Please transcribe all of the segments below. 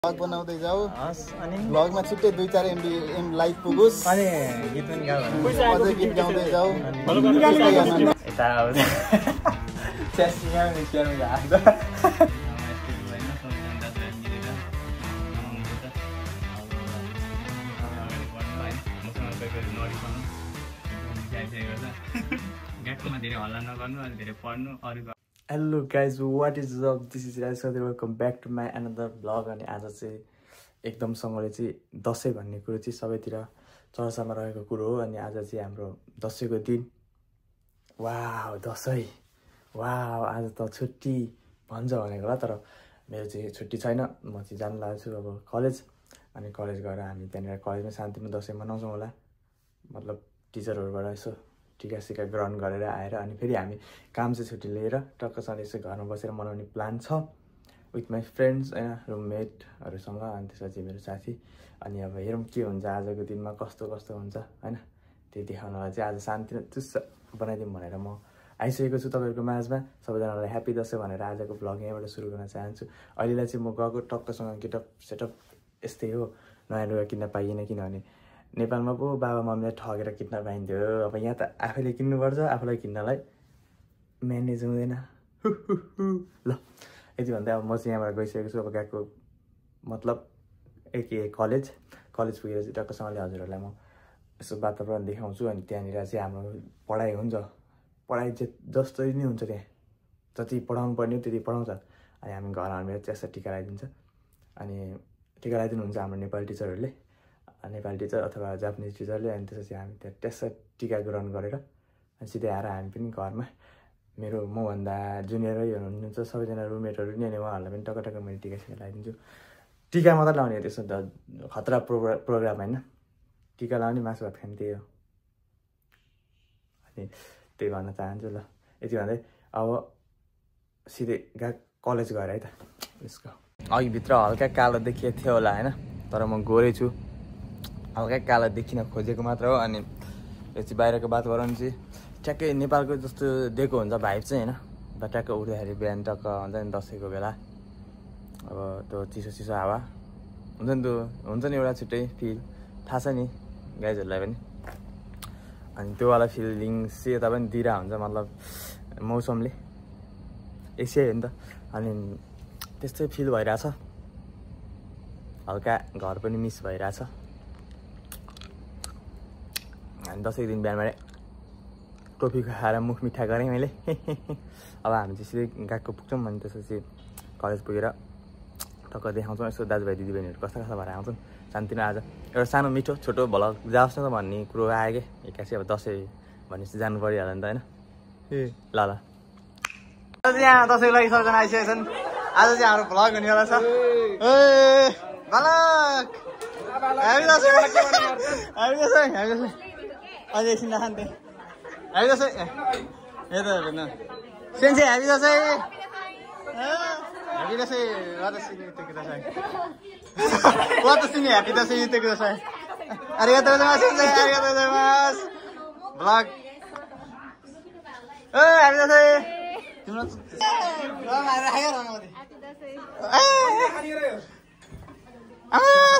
Blog बनाउँदै जाऊ अनि ब्लगमा छिट्टै 2-4 MB लाइक पुगोस् अनि गीत पनि गाऊ अझै गीत गाउँदै जाऊ यता आउँछ च्यासिङमा निस्किनु लाग्छ hello guys what is up this is Raj sir welcome back to my another blog अनि आज चाहिँ एकदमसँगले चाहिँ दसैँ भन्ने कुरो चाहिँ सबैतिर चर्चामा रहेको कुरो हो अनि आज चाहिँ हाम्रो दसैँको दिन वाह दसैँ वाह आज त छुट्टी भन्छ भनेको होला तर मेरो चाहिँ छुट्टी छैन म चाहिँ जानु लागेको छु अब कलेज अनि कलेज गएर हामी त्यहाँनिर कलेजमा शान्तिमा दसैँ मनाउँछौँ होला मतलब टिचरहरूबाट यसो टिका ग्रहण गरेर आएर अनि फेरि हामी काम चाहिँ छुट्टी लिएर टक्कसँगले यसो घरमा बसेर मनाउने प्लान छ विथ माई फ्रेन्ड्स होइन रुममेटहरूसँग अनि त्यसपछि मेरो साथी अनि अब हेरौँ के हुन्छ आजको दिनमा कस्तो कस्तो हुन्छ होइन त्यो देखाउनलाई चाहिँ आज शान्ति चुस्स बनाइदिउँ भनेर म आइसकेको छु तपाईँहरूको माझमा सबैजनालाई ह्याप्पी दसैँ भनेर आजको भ्लग यहाँबाट सुरु गर्न चाहन्छु अहिलेलाई चाहिँ म गएको टक्कसँग गेटअप सेटअप यस्तै हो नयाँ लुगा किन्न पाइएन किनभने नेपालमा पो बाबा मम्मीलाई ठगेर किन्न पाइन्थ्यो अब यहाँ त आफैले किन्नुपर्छ आफूलाई किन्नलाई म्यानेज हुँदैन ल यति भन्दा अब म चाहिँ यहाँबाट गइसकेको छु अब गएको मतलब कलेज पुगेर चाहिँ टक्कसँगले हजुरहरूलाई म यसो वातावरण देखाउँछु अनि त्यहाँनिर चाहिँ हाम्रो पढाइ हुन्छ पढाइ जस्तै नै हुन्छ त्यहाँ जति पढाउनु पर्ने त्यति पढाउँछ अनि हामी घर हालेर त्यसै टिका लगाइदिन्छ अनि टिका लगाइदिनुहुन्छ हाम्रो नेपाली टिचरहरूले नेपाली टिचर अथवा जापानिज टिचरले अनि त्यसपछि हामी त्यहाँ त्यसै टिका ग्रहण गरेर अनि सिधै आएर हामी पनि घरमा मेरो मभन्दा जुनियरै हुनुहुन्छ सबैजना रुममेटहरू नि अनि उहाँहरूलाई पनि टक्क मैले टिका लगाइदिन्छु टिका मात्रै लाउने त्यसो त खतरा प्रोग्राम होइन टिका लाउने मासु भात खाने त्यही हो अनि त्यही भन्न चाहन्छु ल यति भन्दै अब सिधै कलेज गएर है त यसको अघि भित्र हल्का कालो देखिएको थियो होला होइन तर म गोरै छु हल्का कालो देखिन खोजेको मात्र हो अनि यो चाहिँ बाहिरको वातावरण चाहिँ ट्याक्कै नेपालको जस्तो दिएको हुन्छ भाइब चाहिँ होइन ट्याक्क उठ्दाखेरि बिहान टक्क हुन्छ नि दसैँको बेला अब त्यो चिसो हावा हुन्छ नि त्यो हुन्छ नि एउटा छुट्टै फिल थाहा छ नि गाइजहरूलाई पनि अनि त्यो वाला फिलिङ चाहिँ यता पनि दिइरहेको हुन्छ मतलब मौसमले यसै हो नि त अनि त्यस्तै फिल भइरहेछ हल्का घर पनि मिस भइरहेछ अनि दसैँको दिन बिहानबाटै टोपी खाएर मुख मिठा गरेँ मैले अब हामी चाहिँ सिधै गएको पुग्छौँ अनि त्यसपछि कलेज पुगेर टक्क देखाउँछौँ यसो दाजुभाइ दिदीबहिनीहरू कस्ता भएर आउँछन् शान्तिमा आज एउटा सानो मिठो छोटो भ्लग जाओस् न त भन्ने कुरो आयो कि एक्कासी अब दसैँ भनेपछि जानु परिहाल्यो नि त होइन ए ल यहाँ दसैँको लागि सबैजना आइसकेका छन् आज चाहिँ हाम्रो भ्लग हुनेवाला छ अझै एकछिन नखान्थे ह्यापी दसैँ ए त हेर्नु सेन्से ह्यापी दसैँ ह्यापी दसैँ वातासिनी ह्यापी दसैँ युतेको Dashain arigatou gozaimasu arigatou gozaimasu vlog ए ह्यापी दसैँ तिम्रो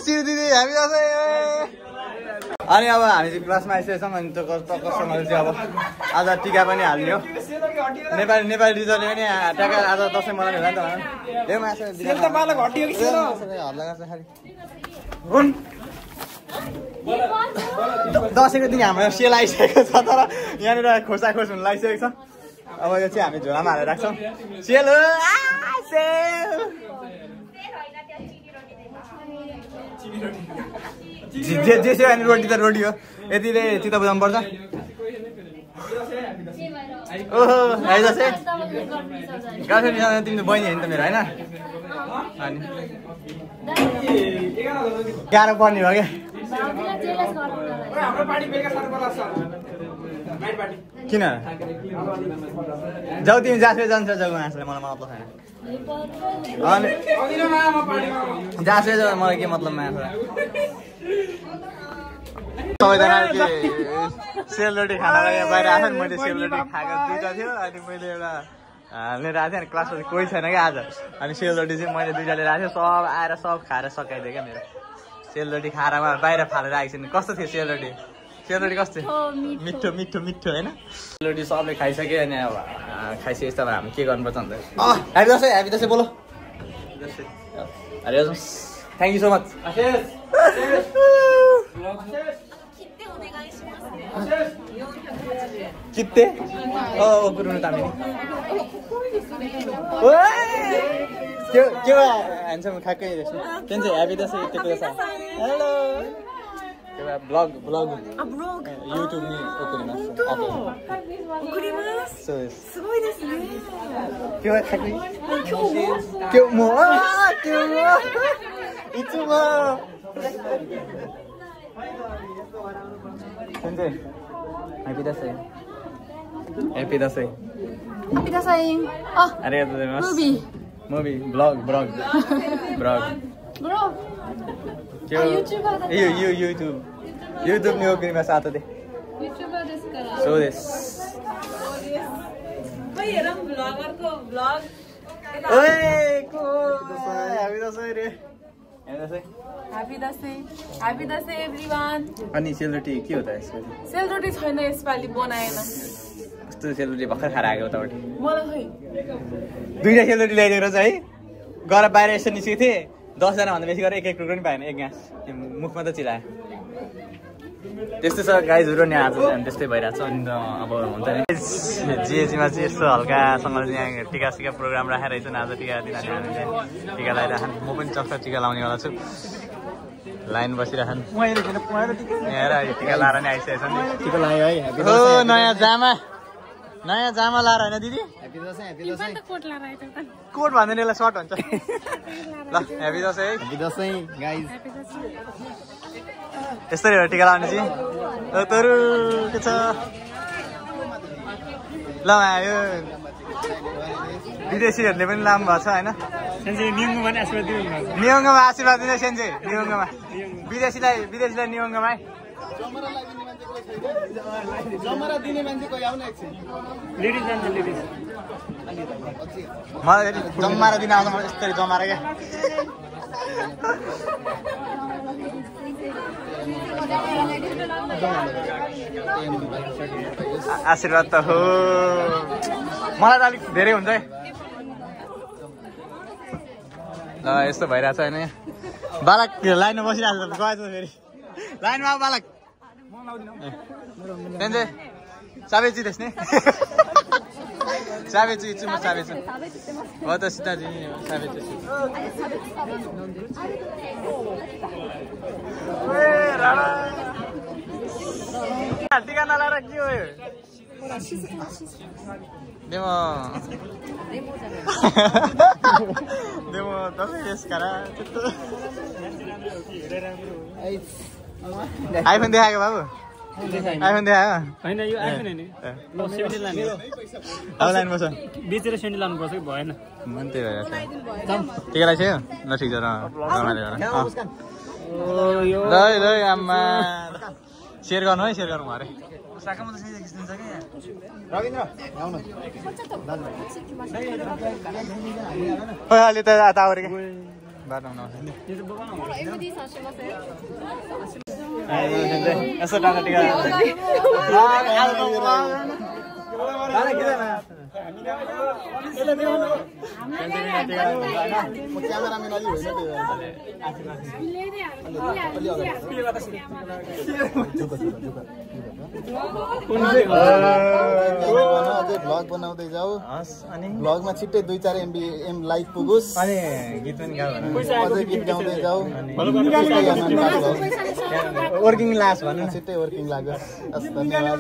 सिरु दिदी ह्यापी दसैँ अनि अब हामी चाहिँ क्लासमा आइसकेको छौँ अनि त्यो टक्कसँगले चाहिँ अब आज टिका पनि हाल्ने हो नेपाली टिचरले पनि ट्याक्क आज दसैँ मनाउने होला नि त दसैँको दिन हाम्रो सेल आइसकेको छ तर यहाँनिर खोसाखोस हुन लागिसकेको छ अब यो चाहिँ हामी झोलामा हालेर राख्छौँ सेल हो जेसे अनि रोटी त रोटी हो यतिले चित्त बुझाउनु पर्छ ओहो ह्यापी दसैँ गर्लफ्रेन्ड तिम्रो बहिनी होइन त मेरो होइन अनि गाह्रो पर्ने भयो क्या किन जाऊ तिमी जाँच्दै जान्छ जाऊ मान्छेले मलाई मतलब छैन अनि जाँच्दै जाऊ मलाई के मतलब मान्छे सबैजना सेलरोटी खाना बाहिर आएको मैले सेलरोटी खाएको दुईवटा थियो अनि मैले एउटा लिएर आएको थिएँ अनि क्लासमा चाहिँ कोही छैन क्या आज अनि सेलरोटी चाहिँ मैले दुईटा लिएर आएको थिएँ सब आएर सब खाएर सकाइदिएँ क्या मेरो सेलरोटी खाएर बाहिर फालेर आएको छैन कस्तो थियो सेलरोटी सेलरोटी कस्तो थियो मिठो मिठो मिठो होइन सेलरोटी सबले खाइसक्यो अनि अब खाइसकेपछि त हामी के गर्नुपर्छ भन्दा ह्यापी दसैँ बोलो अरे थ्याङ्क यू सो मच कित्ते गुरुनु तामिनी के ह्यान्डसम खाएकै के चाहिँ ह्यापी दसैँ त्यो कुरा हेलो के भए ब्लग युट्युब नि के भए खाएकै के म इच्छु म happy Dashain happy Dashain Happy Dasai. Arigatou gozaimasu. Movie, vlog. Bro. YouTube. YouTube ni okirimasu ato de. YouTuber desu kara. So desu. Oi, eram vlogger ko vlog. Oi, Happy Dasai re. Happy Dasai everyone. अनि सेलरोटी के हो त यसको? सेलरोटी छैन यसपालि बनाएन. कस्तो सेलरोटी भर्खर खाएर आएको उताबाट? मलाई खै. दुईटा सेलरोटी ल्याइदिएको रहेछ है? गएर बाहिर यसो निस्केको थिएँ 10 जना भन्दा बेसी गरेर एक टुक्रो पनि पाएन एक गाँस. मुखमा त चिलायो. त्यस्तो छ गाइजहरु नि आज चाहिँ त्यस्तै भइरहेछ अनि त अब हुन्छ नि जिएजीमा चाहिँ यस्तो हल्कासँगले यहाँ टिका प्रोग्राम राखेर रहेछ नि आज टिका दिन हामीले टिका लगाइराखन् म पनि चक्क टिका लाउनेवाला छु लाइन बसिराखन् यहाँ टिका लाएर नि आइसकेछ नि टिका लाग्यो है हो नयाँ जामा लाएर होइन दिदी कोट भन्दैन यसलाई सर्ट भन्छ ल ह्यापी दसैँ गाइज यस्तै हो टिका लाउने चाहिँ तरु के छ ल आयो विदेशीहरूले पनि लानु भएको छ होइन नियङ्गमा आशीर्वाद दिनु सेन्जे नियङ्गमा विदेशीलाई नियङ्गमा जमरा दिने मान्छे कोही आउन एकछिन मलाई जमारा दिन आउँदा मलाई यस्तरी जमारा क्या आशीर्वाद त हो मलाई त अलिक धेरै हुन्छ है ल यस्तो भइरहेछ होइन बालक लाइनमा बसिरहेको छ गएछ फेरि लाइनमा आऊ बालक सेन्जे साबेची देख्ने साबेची इच्छु म साबेछु हो त सीताजी साबेछु टिका नलाएर के हो देमो दसैँ यसकारा आइफोन देखाएको बाबु आइफोन देखायो होइन यो आइफोन होइन सेन्डल लाने अब लानु पर्छ बेचेर सेन्डल लानुपर्छ कि भएन मन त्यही भएर टिका लगाइसक्यो ल ठिक छ ल आम्मा सेयर गर्नु है सेयर गर्नु अरे साकामा त खिचिदिन्छ कि रविन्द्र आउनु अहिले त ताउरे क्या बाटो यसो टाढा टिका क्यामेराम्यान अलि होइन अझै भ्लग बनाउँदै जाऊ भ्लगमा छिट्टै 2-4 MB लाइक पुगोस् अनि गीत पनि गाऊ अझै गीत गाउँदै जाऊ वर्किङ लास भन्नु छिट्टै वर्किङ लागोस् हस् धन्यवाद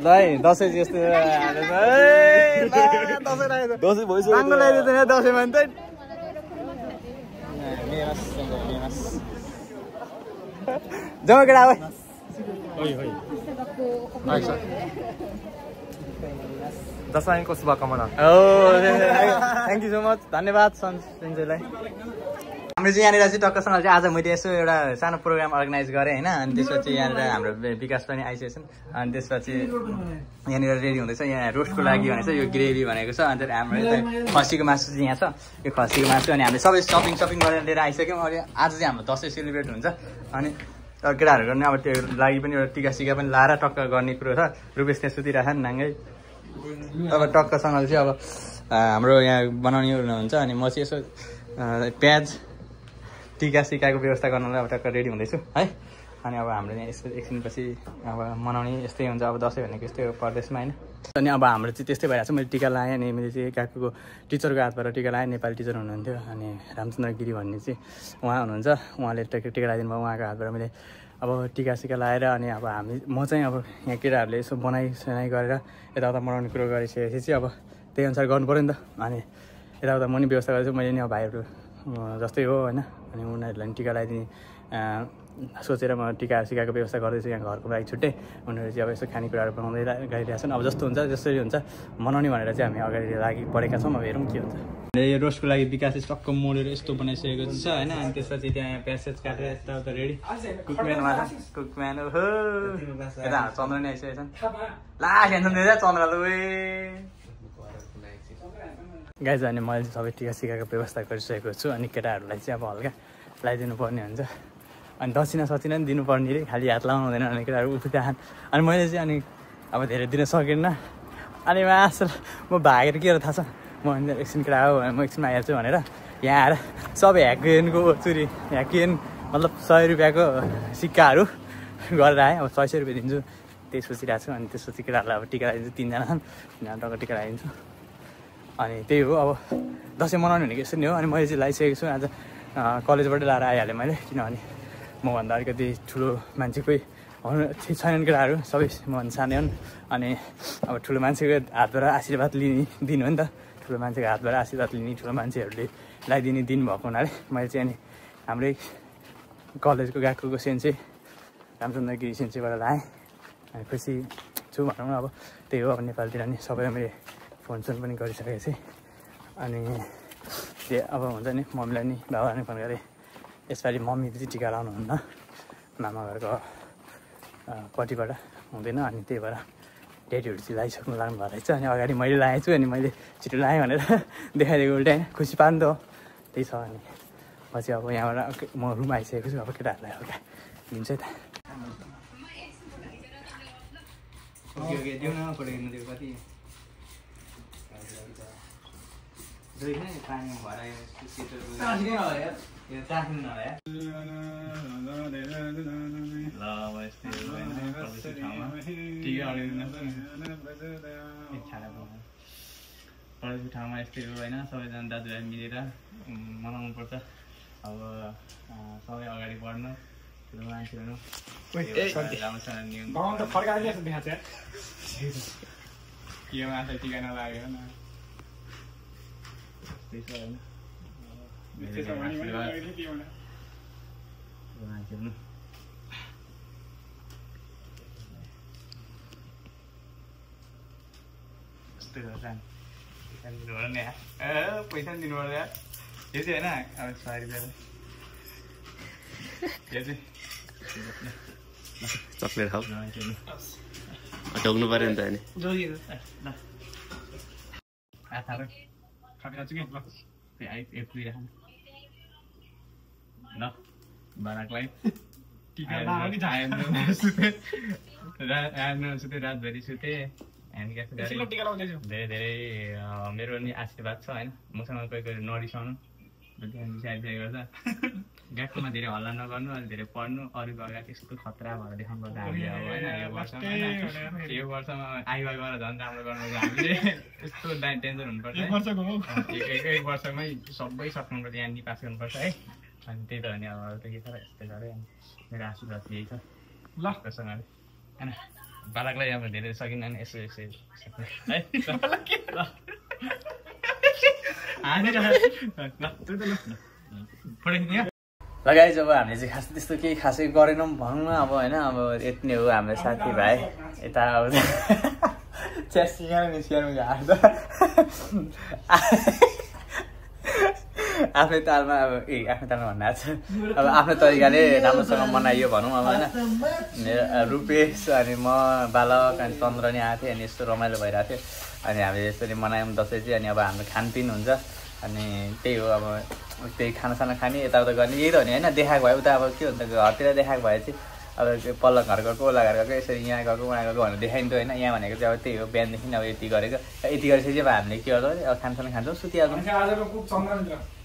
ल है दसैँ यस्तो दसैँ भइसक्यो लगाइदिँदैन दसैँमा नि त जाउँ केटा अब दसैँको शुभकामना थ्याङ्क यू सो मच धन्यवाद सञ्जयलाई हाम्रो चाहिँ यहाँनिर चाहिँ टक्कसँग चाहिँ आज मैले यसो एउटा सानो प्रोग्राम अर्गनाइज गरेँ होइन अनि त्यसपछि यहाँनिर हाम्रो विकास पनि आइसकेछन् अनि त्यसपछि यहाँनिर रेडी हुँदैछ यहाँ रोस्टको लागि भनेको छ यो ग्रेभी भनेको छ अन्त हाम्रो यता खसीको मासु चाहिँ यहाँ छ यो खसीको मासु अनि हामीले सबै सपिङ गरेर लिएर आइसक्यौँ अनि आज चाहिँ हाम्रो दसैँ सेलिब्रेट हुन्छ अनि केटाहरू गर्ने अब त्यो लागि पनि एउटा टिका सिका पनि लाएर टक्क गर्ने कुरो छ रुपेश त्यहाँ सुतिरहेको छ नाङ्गै अब टक्कसँगले चाहिँ अब हाम्रो यहाँ बनाउने हुन्छ अनि म चाहिँ यसो प्याज टिका सिकाको व्यवस्था गर्नलाई अब टक्क रेडी हुँदैछु है अनि अब हाम्रो यहाँ यस्तो एकछिनपछि अब मनाउने यस्तै हुन्छ अब दसैँ भनेको यस्तै हो परदेशमा होइन अनि अब हाम्रो चाहिँ त्यस्तै भइरहेको छ मैले टिका लगाएँ अनि मैले चाहिँ काकुको टिचरको हातबाट टिका लगाएँ नेपाली टिचर हुनुहुन्थ्यो अनि रामचन्द्र गिरी भन्ने चाहिँ उहाँ हुनुहुन्छ उहाँले टिका लगाइदिनु भयो उहाँको हातबाट मैले अब टिका सिका लगाएर अनि अब म चाहिँ अब यहाँ केटाहरूले यसो बनाइसनाइ गरेर यताउता मनाउने कुरो गरिसकेपछि चाहिँ अब त्यही अनुसार गर्नु पऱ्यो नि त अनि यताउता म नि व्यवस्था गर्दैछु मैले नि अब भाइहरू जस्तै हो होइन अनि उनीहरूलाई टिका लगाइदिने सोचेर म टिका सिकाको व्यवस्था गर्दैछु यहाँ घरको लागि छुट्टै उनीहरू चाहिँ अब यसो खानेकुराहरू बनाउँदै गरिरहेको छन् अब जस्तो हुन्छ जसरी हुन्छ मनाउने भनेर चाहिँ हामी अगाडि लागि बढेका छौँ अब हेरौँ के हुन्छ यो रोस्टको लागि विकासले टक्क मोडेर यस्तो बनाइसकेको छ होइन अनि त्यसपछि त्यहाँ प्यासेज काटेर यताउता रेडी कुकम्यान ओहो यता चन्द्र नै आइसकेको छन् ला टेन्सन दिँदा चन्द्र गाइज अनि मैले सबै टिका सिकाको व्यवस्था गरिसकेको छु अनि केटाहरूलाई चाहिँ अब हल्का लगाइदिनु पर्ने हुन्छ अनि दक्षिणा सचिना पनि दिनुपर्ने रे खालि हात लाउनु हुँदैन अनि केटाहरू उफ्रिरहन् अनि मैले चाहिँ अनि अब धेरै दिन सकिनँ अनि मासु म भागेर के हो थाहा छ म एकछिन केटा हो म एकछिनमा आइहाल्छु भनेर यहाँ आएर सबै ह्याकेनको चुरी ह्याकेन मतलब 100 रुपियाँको सिक्काहरू गरेर आएँ अब 600 रुपियाँ दिन्छु त्यही सोचिरहेको छु अनि त्यसपछि केटाहरूलाई अब टिका लगाइदिन्छु 3 जना छन् 3 जना टक्क टिका लगाइदिन्छु अनि त्यही हो अब दसैँ मनाउने भनेको यसरी नै हो अनि मैले चाहिँ लगाइसकेको छु आज कलेजबाट लाएर आइहालेँ मैले किनभने मभन्दा अलिकति ठुलो मान्छे कोही छैनन् केटाहरू सबै मभन्दा सानै हुन् अनि अब ठुलो मान्छेको हातबाट आशीर्वाद दिनु हो नि त ठुलो मान्छेको हातबाट आशीर्वाद लिने ठुलो मान्छेहरूले लगाइदिने दिन भएको हुनाले मैले चाहिँ अनि हाम्रै कलेजको गएको सेन्से रामचन्द्र गिरी सेन्सेबाट लगाएँ अनि खुसी छु भनौँ न अब त्यही हो अब नेपालतिर नि सबैलाई मैले फोनसोन पनि गरिसकेको थिएँ अनि त्यो अब हुन्छ नि मम्मीलाई नि बाबालाई नि फोन गरेँ यसपालि मम्मीले चाहिँ टिका लाउनुहुन्न मामा घरको पट्टिबाट हुँदैन अनि त्यही भएर डेडीहरू चाहिँ लगाइसक्नु लाग्नु भएको रहेछ अनि अगाडि मैले लगाएको छु अनि मैले छिटो लगाएँ भनेर देखाइदिएको उल्टा होइन खुसी पार्नु त हो त्यही छ अनि पछि अब यहाँबाट म रुम आइसकेको छु अब केटाहरूलाई हल्का दिन्छ है कलेजको ठाउँमा यस्तै हो होइन सबैजना दाजुभाइ मिलेर मनाउनुपर्छ अब सबै अगाडि बढ्नु ठुलो मान्छे हुनु के माछा टिका नलागेर न त्यही छ होइन पैसा पनि दिनु पर्छ यो चाहिँ होइन अब 100 रुपियाँ यो चाहिँ चक्लेट खाऊ ढोग्नु पऱ्यो नि त अनि ल बाराकलाई सुते रातभरि सुते धेरै धेरै मेरो नि आशीर्वाद छ होइन मसँग कोही कोही नरिसाउनु स्याहारी गर्छ ग्याटकोमा धेरै हल्ला नगर्नु अनि धेरै पढ्नु अरूको अगाडि त्यस्तो खतरा भएर देखाउनु पर्छ हामीले अब होइन यो वर्षमा आइवा गरेर झन् राम्रो गर्नु हामीले यस्तो टेन्सन हुनुपर्छ एक वर्षमै सबै सक्नुपर्छ यहाँ नि पास गर्नुपर्छ है अनि त्यही त अनि अब त के छ यस्तै गरे मेरो आशीर्वाद यही छ ल सँगले होइन बालकलाई अब धेरै सकिन्न नि यसो यसो लगाइ जब हामीले चाहिँ खास त्यस्तो केही खासै गरेनौँ भनौँ न अब होइन अब यति नै हो हाम्रो साथीभाइ यता अब आफ्नै तालमा अब आफ्नै तालमा भन्नु छ अब आफ्नो तरिकाले राम्रोसँग मनाइयो भनौँ अब होइन रुपेश अनि म बालक अनि चन्द्र नि आएको थिएँ अनि यस्तो रमाइलो भइरहेको थियो अनि हामीले यसरी मनायौँ दसैँ चाहिँ अनि अब हाम्रो खानपिन हुन्छ अनि त्यही हो अब त्यही खानासाना खाने यताउता गर्ने यही त हो नि होइन देखाएको भए उता अब के हुन्छ घरतिर देखाएको भए चाहिँ अब त्यो पल्लो घर गएको ओला घर गएको यसरी यहाँ गएको उहाँ गएको भनेर देखाइन्थ्यो होइन यहाँ भनेको चाहिँ अब त्यही हो बिहानदेखि अब यति गरेको यति गरेपछि चाहिँ अब हामीले के गर्छौँ अब खानासाना खान्छौँ सुतिहाल्छौँ